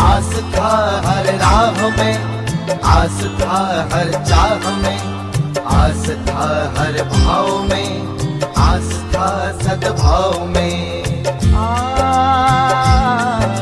आस था हर राह में, आस था हर चाह में, आस था हर भाव में, आस था सद्भाव में। आस था, आस था।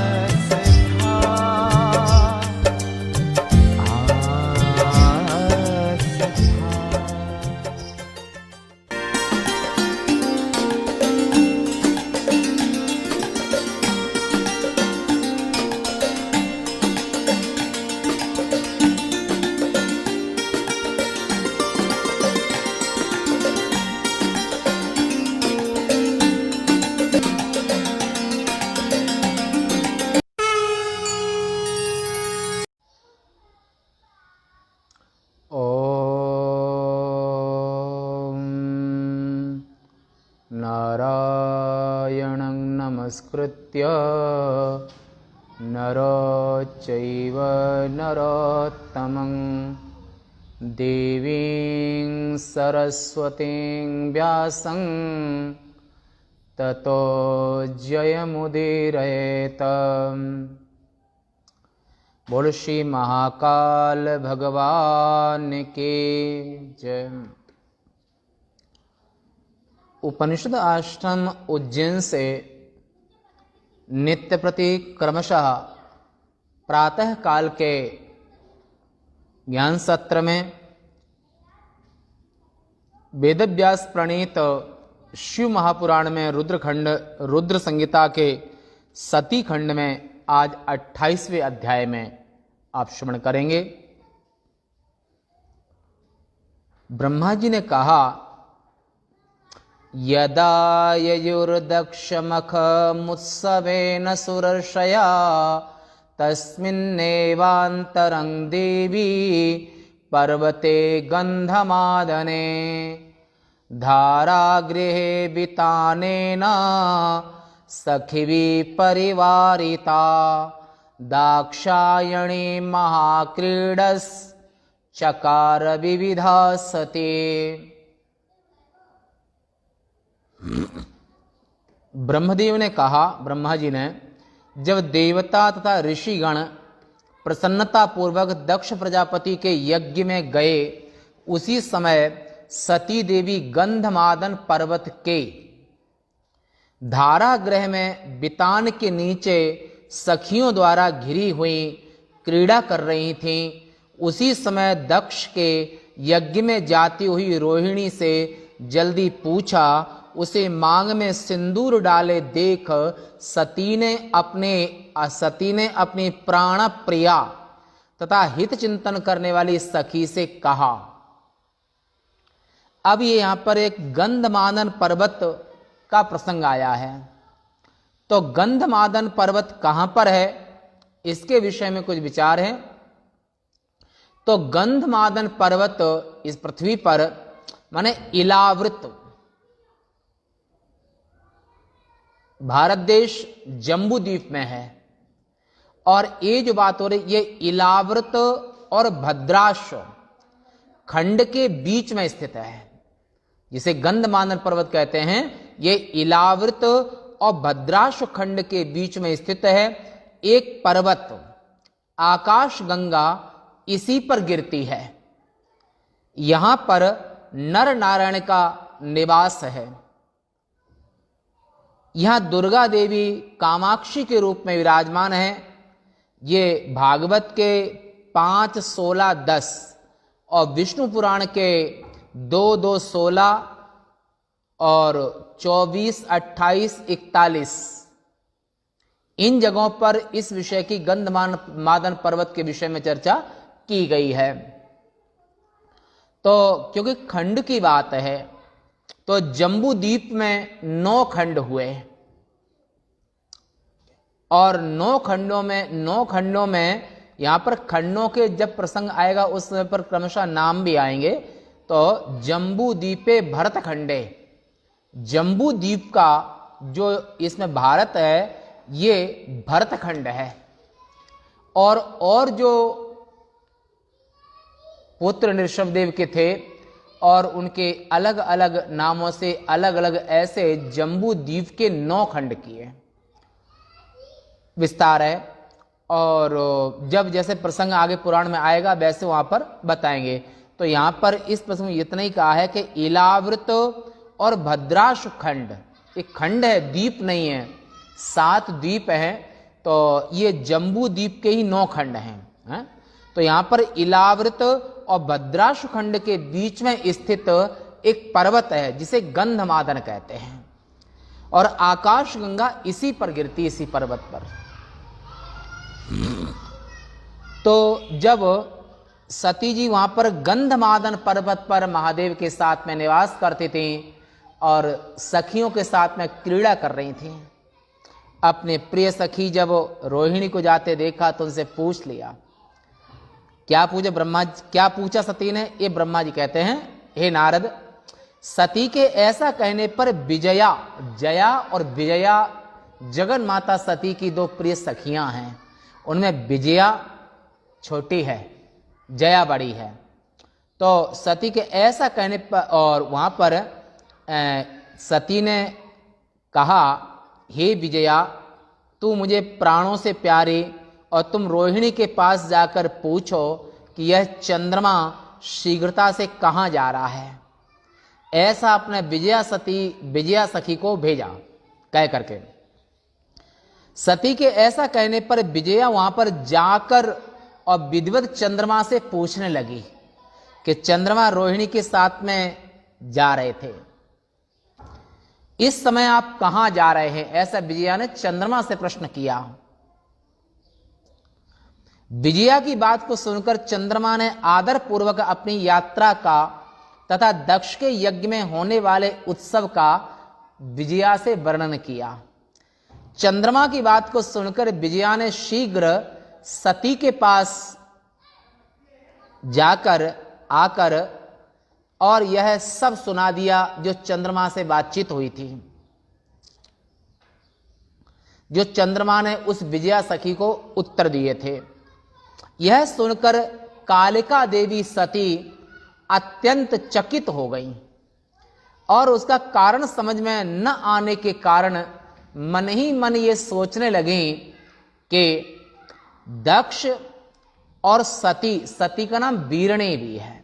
नारायणं नमस्कृत्य नरं चैव नरोत्तमं देवीं सरस्वतीं व्यासं ततो जयमुदीरयेत्। बोल श्री महाकाल भगवान की जय। उपनिषद आश्रम उज्जैन से नित्य प्रति क्रमशः प्रातः काल के ज्ञान सत्र में वेदव्यास प्रणीत शिव महापुराण में रुद्रखंड रुद्र संहिता के सती खंड में आज 28वें अध्याय में आप श्रवण करेंगे। ब्रह्मा जी ने कहा, यदा ययुर्दक्षमखमुत्सवेन सुरर्षया तस्मिन्नेवान्तरं देवी पर्वते गन्धमादने धारागृहे वितानेन सखिभिः परिवारिता दाक्षायणी महाक्रीडश्चकार विविधा सती। ब्रह्मदेव ने कहा, ब्रह्मा जी ने, जब देवता तथा ऋषिगण प्रसन्नता पूर्वक दक्ष प्रजापति के यज्ञ में गए, उसी समय सती देवी गंधमादन पर्वत के धारागृह में बितान के नीचे सखियों द्वारा घिरी हुई क्रीड़ा कर रही थीं। उसी समय दक्ष के यज्ञ में जाती हुई रोहिणी से जल्दी पूछा। उसे मांग में सिंदूर डाले देख सती ने अपनी प्राण प्रिया तथा हित चिंतन करने वाली सखी से कहा। अब ये यहां पर एक गंधमादन पर्वत का प्रसंग आया है। तो गंधमादन पर्वत कहां पर है, इसके विषय में कुछ विचार है। तो गंधमादन पर्वत इस पृथ्वी पर माने इलावृत, भारत देश जम्बू द्वीप में है। और ये जो बात हो रही, ये इलावृत और भद्राश्व खंड के बीच में स्थित है, जिसे गंधमादन पर्वत कहते हैं। ये इलावृत और भद्राश्व खंड के बीच में स्थित है। एक पर्वत आकाश गंगा इसी पर गिरती है। यहां पर नर नारायण का निवास है। यहां दुर्गा देवी कामाक्षी के रूप में विराजमान है। ये भागवत के 5, 16, 10 और विष्णु पुराण के 2, 2, 16 और 24, 28, 41 इन जगहों पर इस विषय की गंधमादन पर्वत के विषय में चर्चा की गई है। तो क्योंकि खंड की बात है, तो जम्बू द्वीप में 9 खंड हुए और 9 खंडों में यहां पर खंडों के जब प्रसंग आएगा उस समय पर क्रमशः नाम भी आएंगे। तो जम्बू द्वीपे भरत खंडे, जम्बू द्वीप का जो इसमें भारत है ये भरत खंड है। और जो पुत्र नृषभदेव के थे और उनके अलग अलग नामों से अलग अलग ऐसे जम्बू द्वीप के 9 खंड किए। विस्तार है। और जब जैसे प्रसंग आगे पुराण में आएगा वैसे वहां पर बताएंगे। तो यहां पर इस प्रसंग में इतना ही कहा है कि इलावृत और भद्राशु खंड, एक खंड है, द्वीप नहीं है, 7 द्वीप हैं, तो ये जम्बू द्वीप के ही 9 खंड हैं। तो यहां पर इलावृत और भद्राशु खंड के बीच में स्थित एक पर्वत है जिसे गंधमादन कहते हैं, और आकाश गंगा इसी पर गिरती, इसी पर्वत पर। तो जब सती जी वहां पर गंधमादन पर्वत पर महादेव के साथ में निवास करती थी और सखियों के साथ में क्रीड़ा कर रही थी, अपने प्रिय सखी जब रोहिणी को जाते देखा तो उनसे पूछ लिया। क्या पूछा सती ने? ये ब्रह्मा जी कहते हैं, हे नारद, सती के ऐसा कहने पर विजया, जया और विजया जगन माता सती की 2 प्रिय सखियां हैं। उनमें विजया छोटी है, जया बड़ी है। तो सती के ऐसा कहने पर, और वहां पर सती ने कहा, हे विजया, तू मुझे प्राणों से प्यारी, और तुम रोहिणी के पास जाकर पूछो कि यह चंद्रमा शीघ्रता से कहाँ जा रहा है। ऐसा अपने विजया सखी को भेजा कह करके। सती के ऐसा कहने पर विजया वहां पर जाकर और विधिवत चंद्रमा से पूछने लगी कि चंद्रमा रोहिणी के साथ में जा रहे थे, इस समय आप कहां जा रहे हैं? ऐसा विजया ने चंद्रमा से प्रश्न किया। विजया की बात को सुनकर चंद्रमा ने आदर पूर्वक अपनी यात्रा का तथा दक्ष के यज्ञ में होने वाले उत्सव का विजया से वर्णन किया। चंद्रमा की बात को सुनकर विजया ने शीघ्र सती के पास जाकर आकर और यह सब सुना दिया जो चंद्रमा से बातचीत हुई थी, जो चंद्रमा ने उस विजया सखी को उत्तर दिए थे। यह सुनकर कालिका देवी सती अत्यंत चकित हो गई और उसका कारण समझ में न आने के कारण मन ही मन ये सोचने लगी कि दक्ष और सती का नाम वीरणी भी है,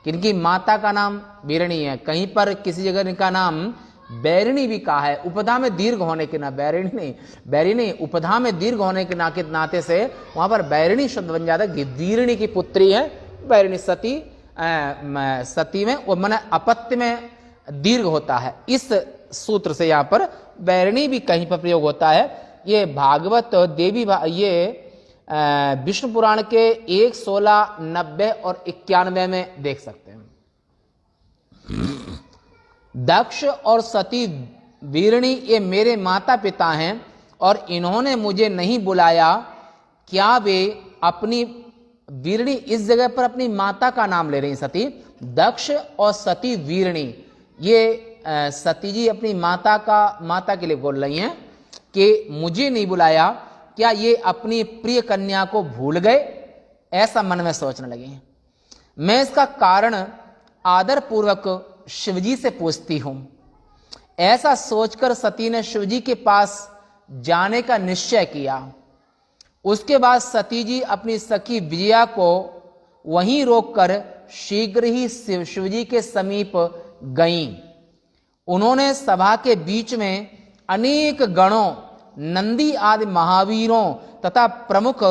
किनकी माता का नाम वीरणी है, कहीं पर किसी जगह इनका नाम बैरिणी भी कहा है, उपधा में दीर्घ होने के ना, बैरिणी उपधा में दीर्घ होने के नाते से वहां पर बैरिणी शब्द बन जाता है। वीरणी की पुत्री है बैरिणी, सती में वो मन अपत्य में दीर्घ होता है, इस सूत्र से यहां पर बैरिणी भी कहीं पर प्रयोग होता है। ये भागवत देवी ये विष्णु पुराण के 1, 16, 90 और 91 में देख सकते हैं। दक्ष और सती वीरणी ये मेरे माता पिता हैं और इन्होंने मुझे नहीं बुलाया। क्या वे अपनी वीरणी इस जगह पर अपनी माता का नाम ले रही सती, दक्ष और सती वीरणी, ये सती जी अपनी माता के लिए बोल रही हैं कि मुझे नहीं बुलाया, क्या ये अपनी प्रिय कन्या को भूल गए? ऐसा मन में सोचने लगी। मैं इसका कारण आदर पूर्वक शिवजी से पूछती हूं। ऐसा सोचकर सती ने शिवजी के पास जाने का निश्चय किया। उसके बाद सती जी अपनी सखी विजया को वहीं रोककर शीघ्र ही शिवजी के समीप गईं। उन्होंने सभा के बीच में अनेक गणों, नंदी आदि महावीरों तथा प्रमुख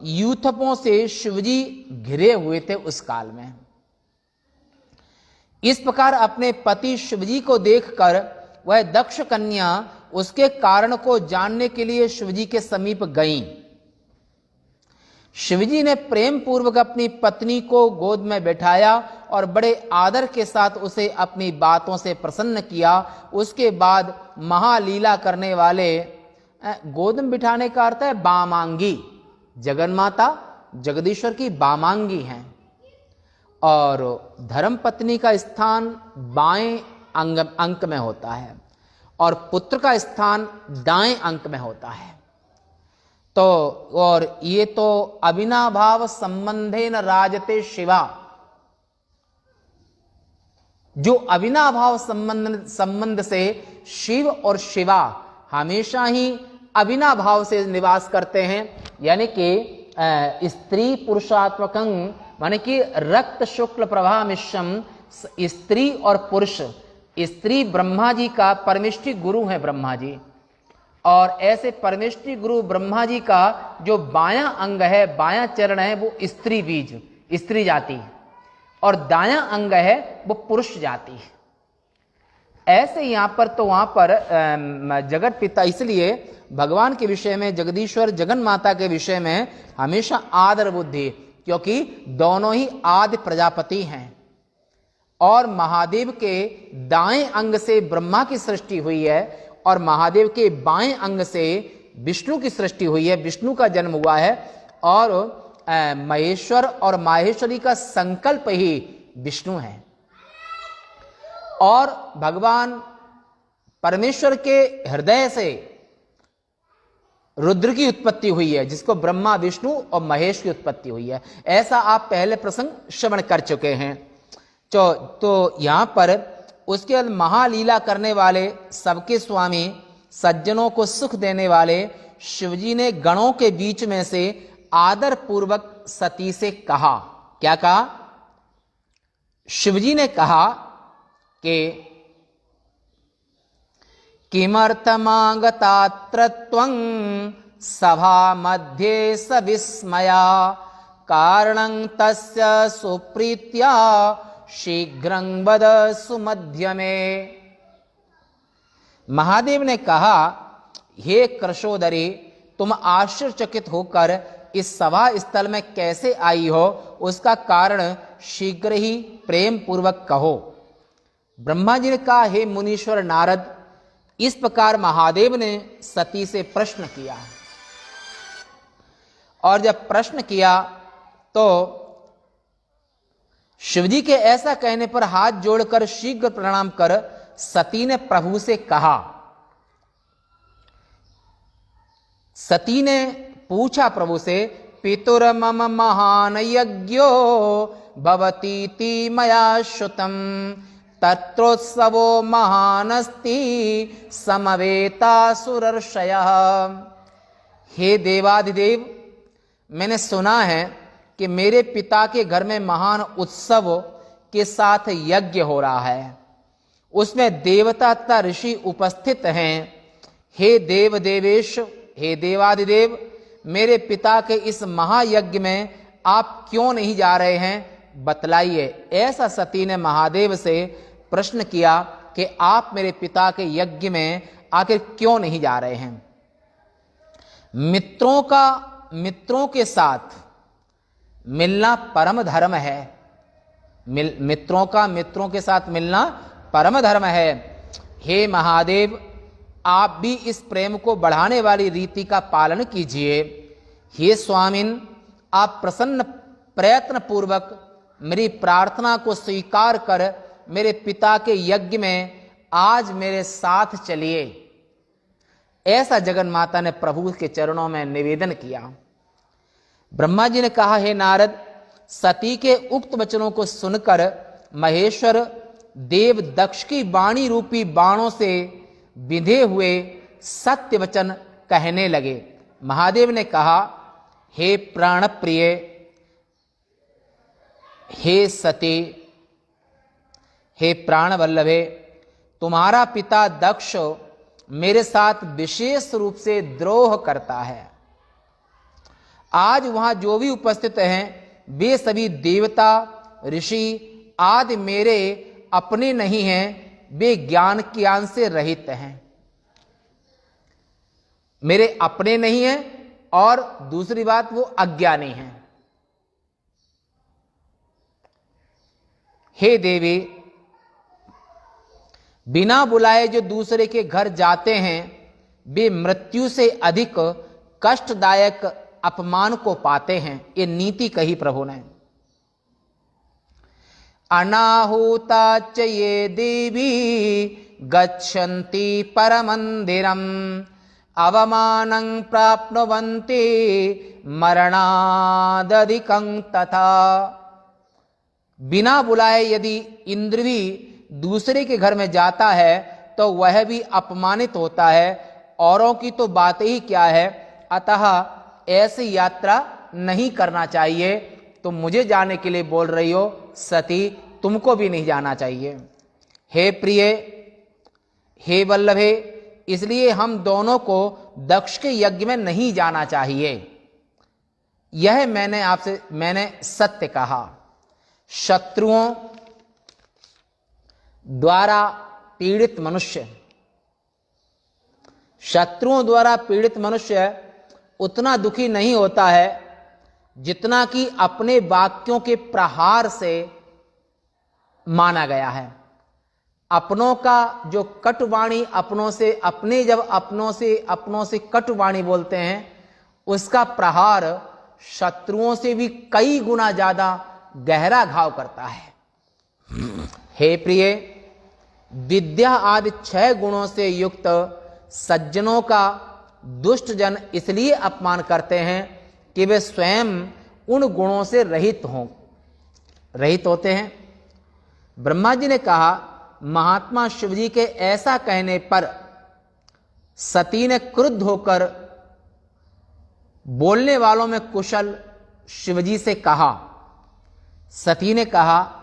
यूथपों से शिवजी घिरे हुए थे उस काल में। इस प्रकार अपने पति शिवजी को देखकर वह दक्ष कन्या उसके कारण को जानने के लिए शिवजी के समीप गईं। शिवजी ने प्रेम पूर्वक अपनी पत्नी को गोद में बैठाया और बड़े आदर के साथ उसे अपनी बातों से प्रसन्न किया। उसके बाद महालीला करने वाले, गोद में बिठाने का अर्थ है बामांगी, जगन्माता जगदीश्वर की बामांगी हैं और धर्म पत्नी का स्थान बाएं अंक में होता है और पुत्र का स्थान दाएं अंक में होता है। तो और ये तो अविनाभाव संबंधेन राजते शिवा, जो अविनाभाव संबंध से शिव और शिवा हमेशा ही अविनाभाव से निवास करते हैं, यानी कि स्त्री पुरुषात्मकं, माने कि रक्त शुक्ल प्रभा मिश्रम, स्त्री और पुरुष, स्त्री ब्रह्मा जी का परमेष्टि गुरु है ब्रह्मा जी, और ऐसे परमेष्टि गुरु ब्रह्मा जी का जो बायां अंग है, बायां चरण है, वो स्त्री बीज, स्त्री जाति, और दायां अंग है वो पुरुष जाति है। ऐसे यहां पर तो वहां पर जगत पिता, इसलिए भगवान के विषय में, जगदीश्वर जगन माता के विषय में हमेशा आदर बुद्धि, क्योंकि दोनों ही आदि प्रजापति हैं, और महादेव के दाएं अंग से ब्रह्मा की सृष्टि हुई है और महादेव के बाएं अंग से विष्णु की सृष्टि हुई है, विष्णु का जन्म हुआ है, और महेश्वर और माहेश्वरी का संकल्प ही विष्णु है। और भगवान परमेश्वर के हृदय से रुद्र की उत्पत्ति हुई है, जिसको ब्रह्मा विष्णु और महेश की उत्पत्ति हुई है। ऐसा आप पहले प्रसंग श्रवण कर चुके हैं। तो यहां पर उसके बाद महालीला करने वाले, सबके स्वामी, सज्जनों को सुख देने वाले शिवजी ने गणों के बीच में से आदर पूर्वक सती से कहा। क्या कहा? शिवजी ने कहा कि किमर्थमागतात्र त्वं सभा मध्ये सविस्मया, कारणं तस्य सुप्रीत्या शीघ्रं वद सुमध्यमे। महादेव ने कहा, हे कृशोदरी, तुम आश्चर्यचकित होकर इस सभा स्थल में कैसे आई हो, उसका कारण शीघ्र ही प्रेम पूर्वक कहो। ब्रह्मा जी ने कहा, हे मुनीश्वर नारद, इस प्रकार महादेव ने सती से प्रश्न किया, और जब प्रश्न किया तो शिवजी के ऐसा कहने पर हाथ जोड़कर शीघ्र प्रणाम कर सती ने प्रभु से कहा। सती ने पूछा प्रभु से, पितुर मम महान यज्ञो भवतीति मया श्रुतम, तत्रोत्सवो महानस्ति समवेता सुरर्षयः। हे देवाधिदेव, मैंने सुना है कि मेरे पिता के घर में महान उत्सव के साथ यज्ञ हो रहा है, उसमें देवता तथा ऋषि उपस्थित हैं। हे देव देवेश, हे देवाधिदेव, मेरे पिता के इस महायज्ञ में आप क्यों नहीं जा रहे हैं, बतलाइए। ऐसा सती ने महादेव से प्रश्न किया कि आप मेरे पिता के यज्ञ में आखिर क्यों नहीं जा रहे हैं। मित्रों के साथ मिलना परम धर्म है। मित्रों के साथ मिलना परम धर्म है। हे महादेव, आप भी इस प्रेम को बढ़ाने वाली रीति का पालन कीजिए। हे स्वामिन, आप प्रयत्न पूर्वक मेरी प्रार्थना को स्वीकार कर मेरे पिता के यज्ञ में आज मेरे साथ चलिए। ऐसा जगन माता ने प्रभु के चरणों में निवेदन किया। ब्रह्मा जी ने कहा, हे नारद, सती के उक्त वचनों को सुनकर महेश्वर देव दक्ष की वाणी रूपी बाणों से बिंधे हुए सत्य वचन कहने लगे। महादेव ने कहा, हे प्राण प्रिय, हे सती, हे प्राण वल्लभे, तुम्हारा पिता दक्ष मेरे साथ विशेष रूप से द्रोह करता है। आज वहां जो भी उपस्थित हैं वे सभी देवता ऋषि आदि मेरे अपने नहीं हैं, वे ज्ञान से रहित हैं, मेरे अपने नहीं हैं, और दूसरी बात वो अज्ञानी हैं। हे देवी, बिना बुलाए जो दूसरे के घर जाते हैं वे मृत्यु से अधिक कष्टदायक अपमान को पाते हैं। ये नीति कही प्रभु ने। अनाहुता च ये देवी गच्छन्ति परमंदिरम, अवमानं प्राप्नुवन्ति मरणादधिकं तथा। बिना बुलाए यदि इंद्र भी दूसरे के घर में जाता है तो वह भी अपमानित होता है, औरों की तो बात ही क्या है। अतः ऐसी यात्रा नहीं करना चाहिए। तुम मुझे जाने के लिए बोल रही हो, सती तुमको भी नहीं जाना चाहिए। हे प्रिय, हे वल्लभे, इसलिए हम दोनों को दक्ष के यज्ञ में नहीं जाना चाहिए। यह मैंने सत्य कहा। शत्रुओं द्वारा पीड़ित मनुष्य उतना दुखी नहीं होता है जितना कि अपने वाक्यों के प्रहार से माना गया है। अपनों का जो कटुवाणी अपनों से कटुवाणी बोलते हैं, उसका प्रहार शत्रुओं से भी कई गुना ज्यादा गहरा घाव करता है। हे प्रिय, विद्या आदि 6 गुणों से युक्त सज्जनों का दुष्ट जन इसलिए अपमान करते हैं कि वे स्वयं उन गुणों से रहित होते हैं। ब्रह्मा जी ने कहा, महात्मा शिवजी के ऐसा कहने पर सती ने क्रुद्ध होकर बोलने वालों में कुशल शिवजी से कहा। सती ने कहा,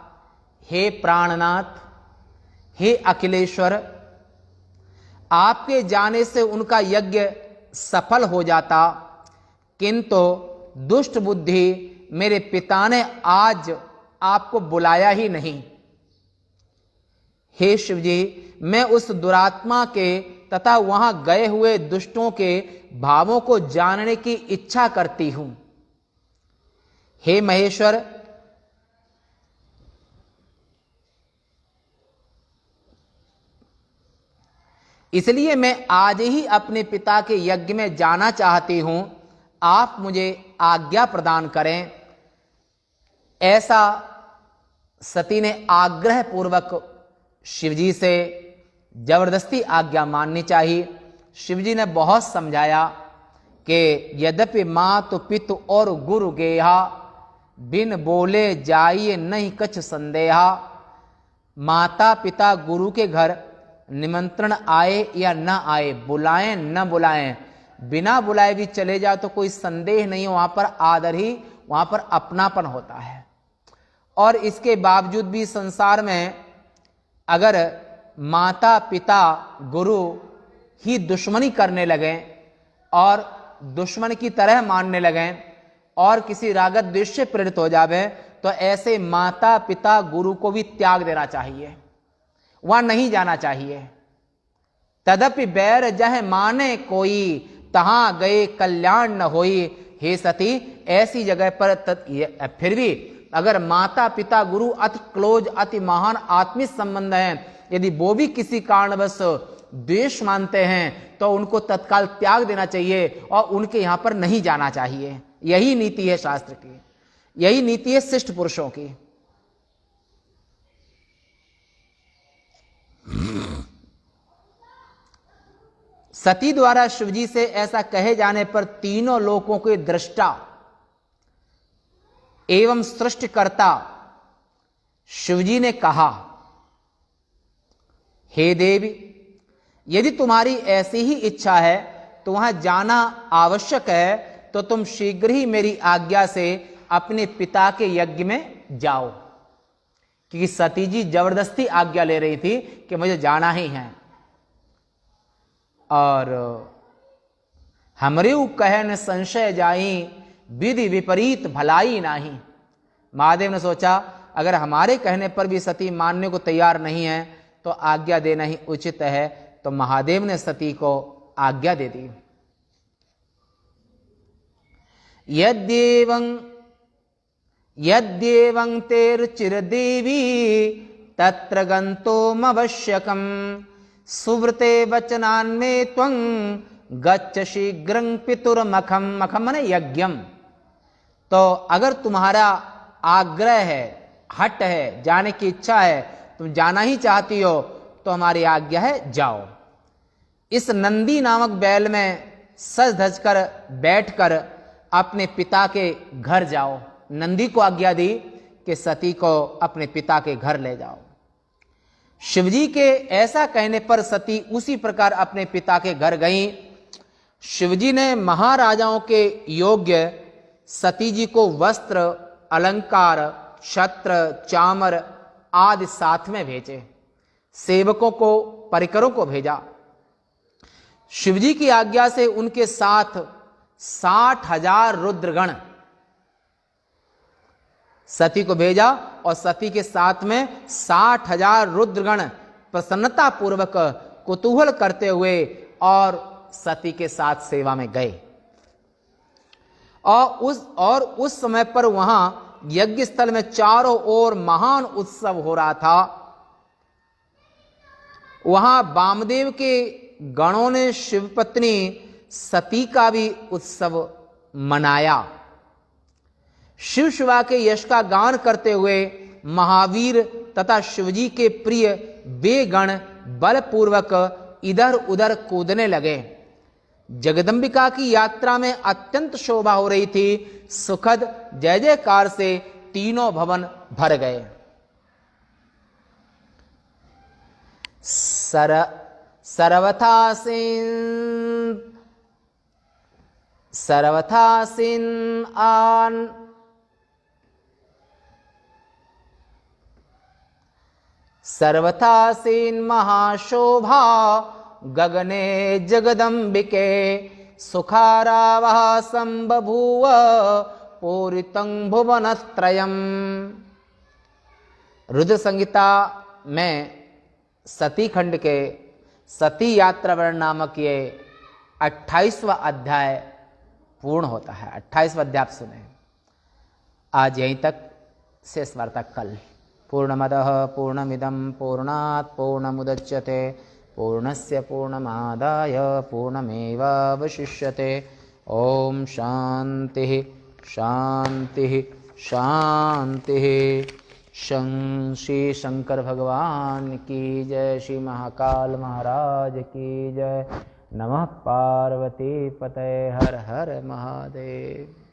हे प्राणनाथ, हे अखिलेश्वर, आपके जाने से उनका यज्ञ सफल हो जाता, किंतु दुष्ट बुद्धि मेरे पिता ने आज आपको बुलाया ही नहीं। हे शिवजी, मैं उस दुरात्मा के तथा वहां गए हुए दुष्टों के भावों को जानने की इच्छा करती हूं। हे महेश्वर, इसलिए मैं आज ही अपने पिता के यज्ञ में जाना चाहती हूं, आप मुझे आज्ञा प्रदान करें। ऐसा सती ने आग्रह पूर्वक शिवजी से जबरदस्ती आज्ञा माननी चाहिए। शिवजी ने बहुत समझाया कि यद्यपि मातु पितु और गुरु गेहा, बिन बोले जाइए नहीं कछ संदेहा। माता पिता गुरु के घर निमंत्रण आए या न आए, बुलाएं न बुलाएं, बिना बुलाए भी चले जाओ तो कोई संदेह नहीं है, वहां पर आदर ही, वहां पर अपनापन होता है। और इसके बावजूद भी संसार में अगर माता पिता गुरु ही दुश्मनी करने लगे और दुश्मन की तरह मानने लगे और किसी रागत द्वेष से प्रेरित हो जावे, तो ऐसे माता पिता गुरु को भी त्याग देना चाहिए, वहां नहीं जाना चाहिए। तदपि बैर जह माने कोई, तहां गए कल्याण न होई। हे सती, ऐसी जगह पर फिर भी अगर माता पिता गुरु अति क्लोज, अति महान आत्मिक संबंध है, यदि वो भी किसी कारणवश द्वेष मानते हैं तो उनको तत्काल त्याग देना चाहिए और उनके यहां पर नहीं जाना चाहिए। यही नीति है शास्त्र की, यही नीति है शिष्ट पुरुषों की। सती द्वारा शिवजी से ऐसा कहे जाने पर तीनों लोकों के दृष्टा एवं सृष्टिकर्ता शिवजी ने कहा, हे देवी, यदि तुम्हारी ऐसी ही इच्छा है तो वहां जाना आवश्यक है, तो तुम शीघ्र ही मेरी आज्ञा से अपने पिता के यज्ञ में जाओ। क्योंकि सती जी जबरदस्ती आज्ञा ले रही थी कि मुझे जाना ही है। और हमरे कहन संशय जाई, विधि विपरीत भलाई नाही। महादेव ने सोचा अगर हमारे कहने पर भी सती मानने को तैयार नहीं है तो आज्ञा देना ही उचित है। तो महादेव ने सती को आज्ञा दे दी। यद्येवं तेर चिरदेवी तत्र गन्तोमवश्यकम्, सुव्रते वचनान्मे त्वं गच्छ शीघ्रं पितुर्मखम। मखम माने यज्ञम। तो अगर तुम्हारा आग्रह है, हट है, जाने की इच्छा है, तुम जाना ही चाहती हो, तो हमारी आज्ञा है जाओ। इस नंदी नामक बैल में सज धज कर बैठकर अपने पिता के घर जाओ। नंदी को आज्ञा दी कि सती को अपने पिता के घर ले जाओ। शिवजी के ऐसा कहने पर सती उसी प्रकार अपने पिता के घर गई। शिवजी ने महाराजाओं के योग्य सती जी को वस्त्र, अलंकार, छत्र, चामर आदि साथ में भेजे। सेवकों को, परिकरों को भेजा। शिवजी की आज्ञा से उनके साथ 60,000 रुद्रगण सती को भेजा और सती के साथ में 60,000 रुद्रगण प्रसन्नता पूर्वक कुतूहल करते हुए और सती के साथ सेवा में गए। और उस समय पर वहां यज्ञ स्थल में चारों ओर महान उत्सव हो रहा था। वहां वामदेव के गणों ने शिवपत्नी सती का भी उत्सव मनाया। शिव शिवा के यश का गान करते हुए महावीर तथा शिवजी के प्रिय वे गण बलपूर्वक इधर उधर कूदने लगे। जगदंबिका की यात्रा में अत्यंत शोभा हो रही थी। सुखद जय जयकार से तीनों भवन भर गए। सर्वथासीन महाशोभा गगने जगदंबिके सुखारावः संबभूव पूरितं भुवनत्रयम्। रुद्र संहिता में सती खंड के सती यात्रा वर्ण नामक ये 28वां अध्याय पूर्ण होता है। 28वां अध्याय आप सुने। आज यहीं तक, शेष वार्ता कल। पूर्णमदः पूर्णमिदं पूर्णात् पूर्णमुदच्यते पूर्णस्य पूर्णमादाय पूर्णमेवावशिष्यते। ओम शांतिः शांतिः शांतिः। श्री शंकर भगवान की जय। श्री महाकाल महाराज की जय। नमः पार्वती पतये। हर हर महादेव।